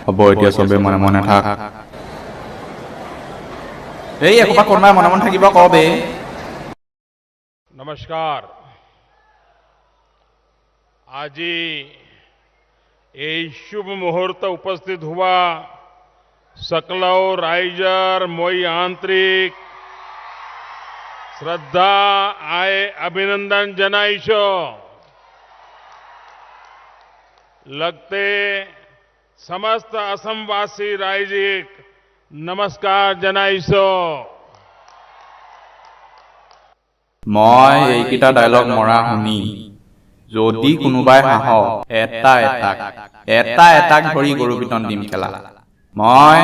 হ'ব এতিয়া চবে মনে মনে থাক এই একোপা কোনোবাই মনে মনে থাকিব কবে नमस्कार আজি এই शुभ मुहूर्त उपस्थित हुआ सकलौ राइजर मोई आंतरिक श्रद्धा आए अभिनंदन जनाइशो लगते समस्त असमवासी राइजिक नमस्कार जनाइशो মই এইকেইটা ডায়লগ মৰা শুনি যদি কোনোবাই হাঁহ এটা এটাক ধৰি গৰু পিটন দিম খেলা মই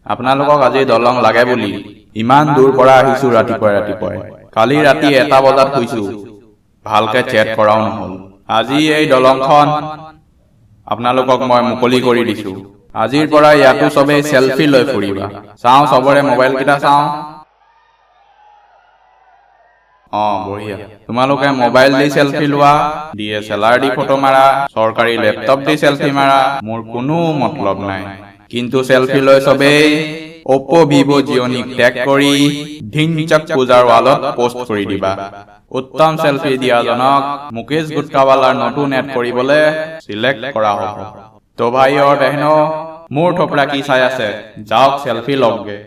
আপোনালোকক আজি দলং লাগে বুলি ইমান দূৰ পৰা আহিছো ৰাতিপুৱাই কালি ৰাতি 1টা বজাত শুইছো ভালকে চেট কৰাও নহল আজি এই দলংখন আপোনালোকক মই মুকলি কৰি দিছো আজিৰ পৰা ইয়াতো সবে সেলফি লৈ ফুৰিবা চাও সবৰে মোবাইল কেইটা চাও বঢ়িয়া তোমালোকে মোবাইল দি সেলফি লোৱা DSLR দি ফটো মাৰা সৰকাৰী ল্যাপটপ দি সেলফি মাৰা মোৰ কোনো মতলব নাই কিন্তু সেলফি লৈ সবেই Oppo Vivo Gionic ট্যাগ কৰি ধিনচক পূজাৰ ৱালত পোষ্ট কৰি দিবা উত্তম সেলফি দিয়া জনক মুকেশ গুটকাৱালাৰ নতুন এড কৰিবলে সিলেক্ট কৰা হ'ব তো ভাই और बहनों মোৰ থপৰা কি চাই আছে যাওক সেলফি লওঁগে